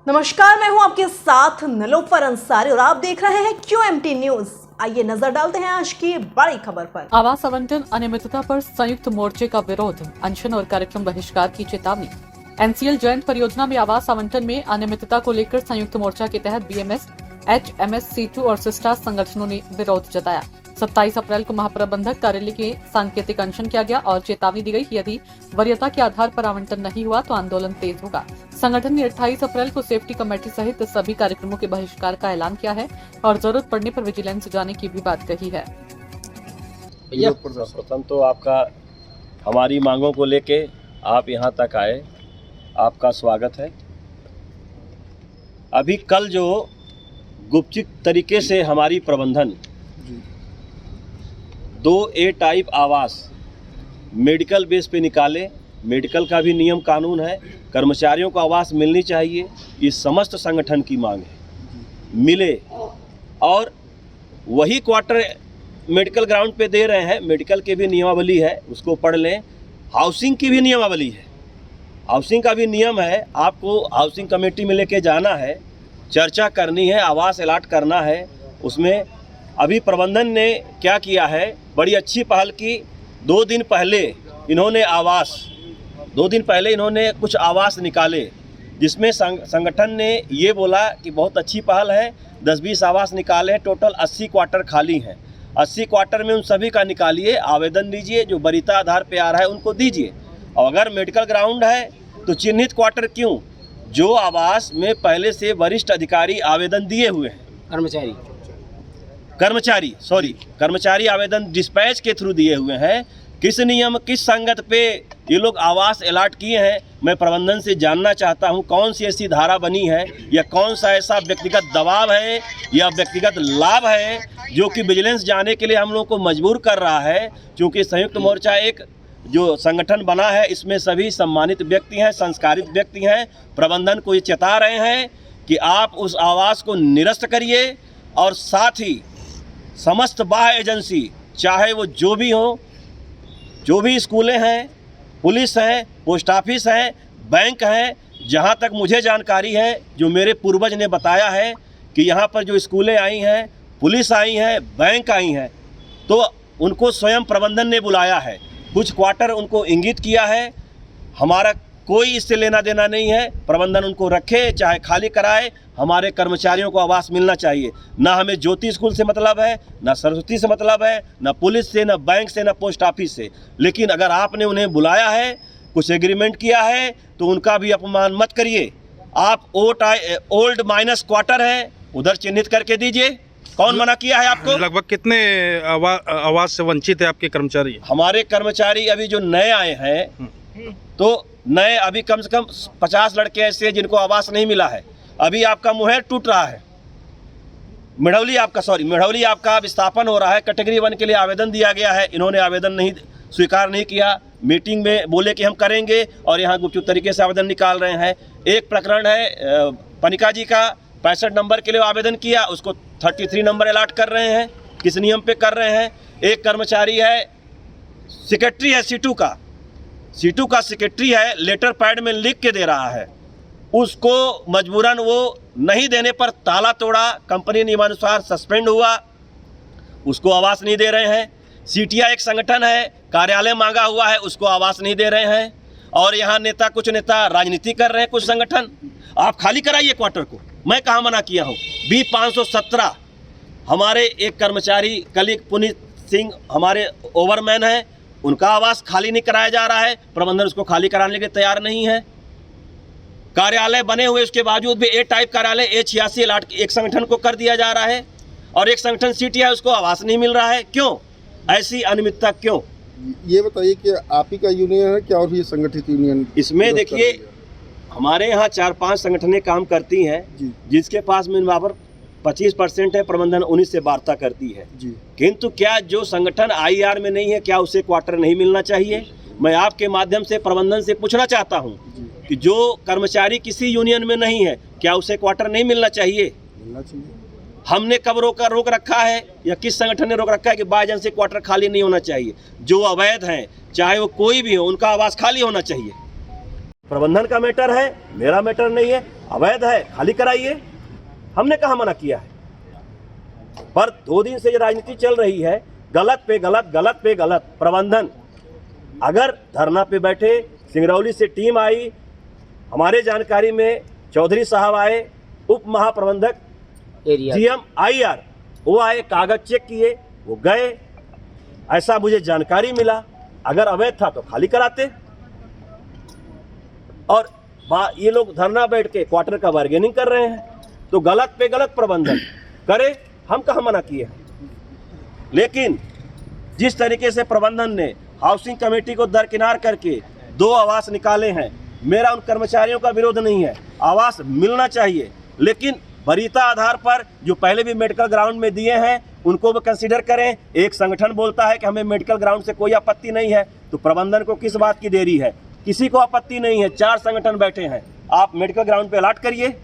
नमस्कार, मैं हूं आपके साथ निलोफर अंसारी और आप देख रहे हैं QMT न्यूज। आइए नजर डालते हैं आज की बड़ी खबर पर। आवास आवंटन अनियमितता पर संयुक्त मोर्चे का विरोध, अनशन और कार्यक्रम बहिष्कार की चेतावनी। NCL जयंत परियोजना में आवास आवंटन में अनियमितता को लेकर संयुक्त मोर्चा के तहत BMS, HMS, C2 और सिस्टा संगठनों ने विरोध जताया। 27 अप्रैल को महाप्रबंधक कार्यालय के सांकेतिक अनशन किया गया और चेतावनी दी गई कि यदि वरीयता के आधार पर आवंटन नहीं हुआ तो आंदोलन तेज होगा। संगठन ने 28 अप्रैल को सेफ्टी कमेटी सहित सभी कार्यक्रमों के बहिष्कार का ऐलान किया है और जरूरत पड़ने पर विजिलेंस जाने की भी बात कही है। प्रथम तो आपका हमारी मांगों को लेके आप यहाँ तक आए, आपका स्वागत है। अभी कल जो गुपचुप तरीके से हमारी प्रबंधन 2A टाइप आवास मेडिकल बेस पे निकाले, मेडिकल का भी नियम कानून है, कर्मचारियों को आवास मिलनी चाहिए, ये समस्त संगठन की मांग है, मिले। और वही क्वार्टर मेडिकल ग्राउंड पे दे रहे हैं, मेडिकल की भी नियमावली है, उसको पढ़ लें। हाउसिंग की भी नियमावली है, हाउसिंग का भी नियम है, आपको हाउसिंग कमेटी में लेके जाना है, चर्चा करनी है, आवास अलॉट करना है। उसमें अभी प्रबंधन ने क्या किया है, बड़ी अच्छी पहल की। 2 दिन पहले इन्होंने कुछ आवास निकाले, जिसमें संगठन ने ये बोला कि बहुत अच्छी पहल है, 10-20 आवास निकाले हैं, टोटल 80 क्वार्टर खाली हैं। 80 क्वार्टर में उन सभी का निकालिए, आवेदन दीजिए, जो वरीयता आधार पे आ रहा है उनको दीजिए। और अगर मेडिकल ग्राउंड है तो चिन्हित क्वार्टर क्यों, जो आवास में पहले से वरिष्ठ अधिकारी आवेदन दिए हुए हैं, कर्मचारी आवेदन डिस्पैच के थ्रू दिए हुए हैं, किस नियम किस संगत पे ये लोग आवास अलॉट किए हैं, मैं प्रबंधन से जानना चाहता हूं। कौन सी ऐसी धारा बनी है या कौन सा ऐसा व्यक्तिगत दबाव है या व्यक्तिगत लाभ है जो कि विजिलेंस जाने के लिए हम लोगों को मजबूर कर रहा है। क्योंकि संयुक्त मोर्चा एक जो संगठन बना है, इसमें सभी सम्मानित व्यक्ति हैं, संस्कारित व्यक्ति हैं। प्रबंधन को ये चेता रहे हैं कि आप उस आवास को निरस्त करिए और साथ ही समस्त बाह्य एजेंसी, चाहे वो जो भी हो, जो भी स्कूलें हैं, पुलिस हैं, पोस्ट ऑफिस हैं, बैंक हैं, जहाँ तक मुझे जानकारी है, जो मेरे पूर्वज ने बताया है कि यहाँ पर जो स्कूलें आई हैं, पुलिस आई हैं, बैंक आई हैं, तो उनको स्वयं प्रबंधन ने बुलाया है। कुछ क्वार्टर उनको इंगित किया है, हमारा कोई इससे लेना देना नहीं है। प्रबंधन उनको रखे, चाहे खाली कराए, हमारे कर्मचारियों को आवास मिलना चाहिए। ना हमें ज्योति स्कूल से मतलब है, ना सरस्वती से मतलब है, ना पुलिस से, ना बैंक से, ना पोस्ट ऑफिस से। लेकिन अगर आपने उन्हें बुलाया है, कुछ एग्रीमेंट किया है, तो उनका भी अपमान मत करिए। आप ओल्ड माइनस क्वार्टर है, उधर चिन्हित करके दीजिए। कौन मना किया है आपको? लगभग कितने आवास से वंचित है आपके कर्मचारी? हमारे कर्मचारी अभी जो नए आए हैं, तो नए अभी कम से कम 50 लड़के ऐसे हैं जिनको आवास नहीं मिला है। अभी आपका मुहैर टूट रहा है, मिढ़ौली आपका विस्थापन हो रहा है। कैटेगरी 1 के लिए आवेदन दिया गया है, इन्होंने आवेदन स्वीकार नहीं किया। मीटिंग में बोले कि हम करेंगे और यहाँ गुपचुप तरीके से आवेदन निकाल रहे हैं। एक प्रकरण है पनिका जी का, 65 नंबर के लिए आवेदन किया, उसको 33 नंबर अलॉट कर रहे हैं। किस नियम पे कर रहे हैं? एक कर्मचारी है, सेक्रेटरी है, C2 का सेक्रेटरी है, लेटर पैड में लिख के दे रहा है, उसको मजबूरन वो नहीं देने पर ताला तोड़ा, कंपनी नियमानुसार सस्पेंड हुआ, उसको आवास नहीं दे रहे हैं। CTI एक संगठन है, कार्यालय मांगा हुआ है, उसको आवास नहीं दे रहे हैं। और यहाँ कुछ नेता राजनीति कर रहे हैं, कुछ संगठन। आप खाली कराइए क्वार्टर को, मैं कहाँ मना किया हूँ। B517 हमारे एक कर्मचारी कलीग पुनीत सिंह, हमारे ओवरमैन हैं, उनका आवास खाली नहीं कराया जा रहा है, प्रबंधन उसको खाली कराने के तैयार नहीं है। कार्यालय बने हुए उसके बावजूद भी A टाइप कार्यालय A86 अलॉट एक संगठन को कर दिया जा रहा है और एक संगठन CTI उसको आवास नहीं मिल रहा है। क्यों ऐसी अनियमितता, क्यों? ये बताइए कि आप ही का यूनियन है क्या और भी संगठित यूनियन? इसमें देखिए, हमारे यहाँ 4-5 संगठनें काम करती हैं, जिसके पास में बराबर 25% है, प्रबंधन उन्हीं से वार्ता करती है। किंतु क्या जो संगठन IR में नहीं है, क्या उसे क्वार्टर नहीं मिलना चाहिए? मैं आपके माध्यम से प्रबंधन से पूछना चाहता हूं कि जो कर्मचारी किसी यूनियन में नहीं है, क्या उसे क्वार्टर नहीं मिलना चाहिए? हमने कब रोक रखा है या किस संगठन ने रोक रखा है कि बाय एजेंसी क्वार्टर खाली नहीं होना चाहिए? जो अवैध हैं, चाहे वो कोई भी हो, उनका आवास खाली होना चाहिए। प्रबंधन का मैटर है, मेरा मैटर नहीं है। अवैध है खाली कराइए, हमने कहाँ मना किया है। पर 2 दिन से ये राजनीति चल रही है, गलत पे गलत, गलत पे गलत। प्रबंधन अगर धरना पे बैठे, सिंगरौली से टीम आई, हमारे जानकारी में चौधरी साहब आए, उप महाप्रबंधक जीएम आईआर, वो आए, कागज चेक किए, वो गए, ऐसा मुझे जानकारी मिला। अगर अवैध था तो खाली कराते। और ये लोग धरना बैठ के क्वार्टर का बार्गेनिंग कर रहे हैं, तो गलत पे गलत प्रबंधन करे, हम कहाँ मना किए हैं। लेकिन जिस तरीके से प्रबंधन ने हाउसिंग कमेटी को दरकिनार करके 2 आवास निकाले हैं, मेरा उन कर्मचारियों का विरोध नहीं है, आवास मिलना चाहिए, लेकिन वरीयता आधार पर जो पहले भी मेडिकल ग्राउंड में दिए हैं उनको भी कंसीडर करें। एक संगठन बोलता है कि हमें मेडिकल ग्राउंड से कोई आपत्ति नहीं है, तो प्रबंधन को किस बात की देरी है। किसी को आपत्ति नहीं है, 4 संगठन बैठे हैं, आप मेडिकल ग्राउंड पे अलॉट करिए,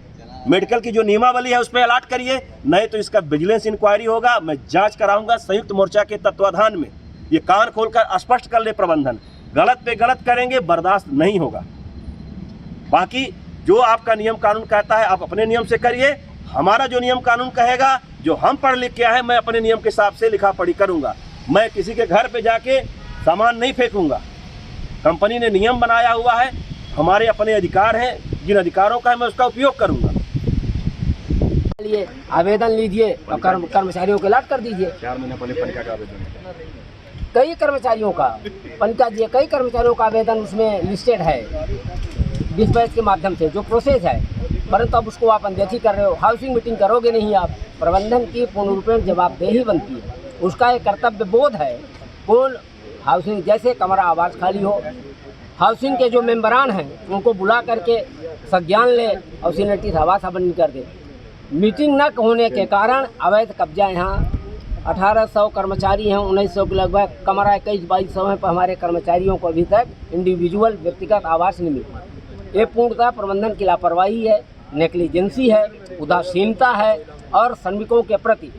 मेडिकल की जो नियमावली है उस पर अलॉट करिए, नहीं तो इसका विजिलेंस इंक्वायरी होगा, मैं जांच कराऊंगा संयुक्त मोर्चा के तत्वाधान में। ये कान खोलकर स्पष्ट कर ले प्रबंधन, गलत पे गलत करेंगे, बर्दाश्त नहीं होगा। बाकी जो आपका नियम कानून कहता है आप अपने नियम से करिए, हमारा जो नियम कानून कहेगा, जो हम पढ़ लिख के आए हैं, मैं अपने नियम के हिसाब से लिखा पढ़ी करूंगा। मैं किसी के घर पे जाके सामान नहीं फेंकूंगा। कंपनी ने नियम बनाया हुआ है, हमारे अपने अधिकार हैं, जिन अधिकारों का है मैं उसका उपयोग करूंगा। लिए आवेदन लीजिए और कर्मचारियों को अलॉट कर दीजिए। 4 महीने पहले पंचा का आवेदन, कई कर्मचारियों का कई कर्मचारियों का आवेदन उसमें लिस्टेड है डिस्पैच के माध्यम से, जो प्रोसेस है, परंतु अब उसको आप अनदेखी कर रहे हो। हाउसिंग मीटिंग करोगे नहीं आप, प्रबंधन की पूर्ण रूपेण जवाबदेही बनती है, उसका एक कर्तव्य बोध है। पूर्ण हाउसिंग, जैसे कमरा आवास खाली हो, हाउसिंग के जो मेंबरान हैं उनको बुला करके संज्ञान ले और सीनियरिटी आवास आवंटन कर दे। मीटिंग न होने के कारण अवैध कब्जा यहाँ 1800 कर्मचारी हैं, 1900 के लगभग, कमरा 21-2200 है, पर हमारे कर्मचारियों को अभी तक इंडिविजुअल व्यक्तिगत आवास नहीं मिला। ये पूर्णतः प्रबंधन की लापरवाही है, नेग्लिजेंसी है, उदासीनता है और श्रमिकों के प्रति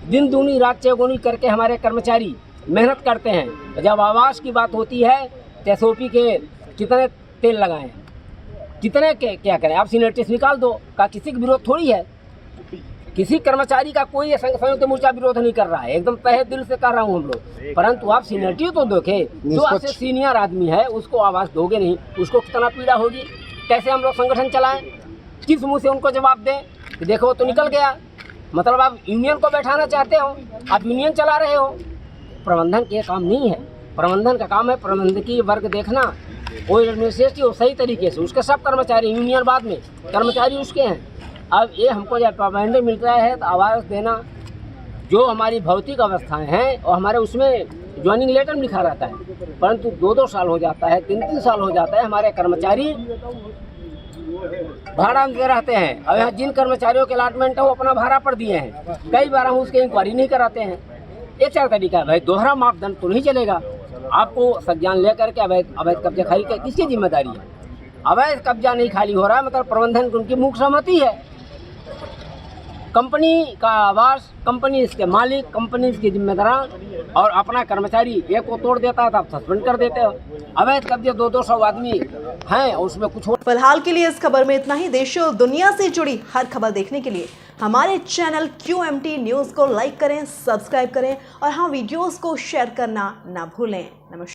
दिन दूनी रात चौगुनी करके हमारे कर्मचारी मेहनत करते हैं। जब आवास की बात होती है तो एसओपी के कितने तेल लगाएं, कितने के क्या करें, आप सीनियरिटीज निकाल दो, का किसी का विरोध थोड़ी है। किसी कर्मचारी का कोई संयुक्त मोर्चा विरोध नहीं कर रहा है, एकदम तहे दिल से कर रहा हूँ हम लोग, परंतु आप सीनियरिटी तो देखें। जो आपसे सीनियर आदमी है उसको आवास दोगे नहीं, उसको कितना पीड़ा होगी। कैसे हम लोग संगठन चलाएं, किस मुँह से उनको जवाब दें कि देखो तो निकल गया। मतलब आप यूनियन को बैठाना चाहते हो, आप यूनियन चला रहे हो। प्रबंधन के काम नहीं है, प्रबंधन का काम है प्रबंधकीय वर्ग देखना, कोई एडमिनिस्ट्रेटिव सही तरीके से, उसके सब कर्मचारी, यूनियन बाद में कर्मचारी उसके हैं। अब ये हमको जब अपॉइंटमेंट मिल रहा है तो आवास देना, जो हमारी भौतिक अवस्थाएं हैं और हमारे उसमें ज्वाइनिंग लेटर लिखा रहता है, परंतु 2-2 साल हो जाता है, 3-3 साल हो जाता है, हमारे कर्मचारी भाड़ा में रहते हैं। अब यहाँ जिन कर्मचारियों के अलॉटमेंट है वो अपना भाड़ा पर दिए हैं, कई बार हम उसकी इंक्वायरी नहीं कराते हैं। एक 4 तरीका है भाई, दोहरा मापदंड तो नहीं चलेगा। आपको संज्ञान लेकर के अवैध कब्जा खाली कर, किसकी जिम्मेदारी है? अवैध कब्जा नहीं खाली हो रहा है, मतलब प्रबंधन की उनकी मुख्य सहमति है। कंपनी का आवास, कंपनी इसके मालिक, कंपनी इसकी जिम्मेदार, और अपना कर्मचारी एक को तोड़ देता है तो आप सस्पेंड कर देते हो। अवैध कब्जे 200-200 आदमी हैं, उसमें कुछ हो। फिलहाल के लिए इस खबर में इतना ही। देश और दुनिया से जुड़ी हर खबर देखने के लिए हमारे चैनल QMT न्यूज़ को लाइक करें, सब्सक्राइब करें और हाँ, वीडियोस को शेयर करना ना भूलें। नमस्कार।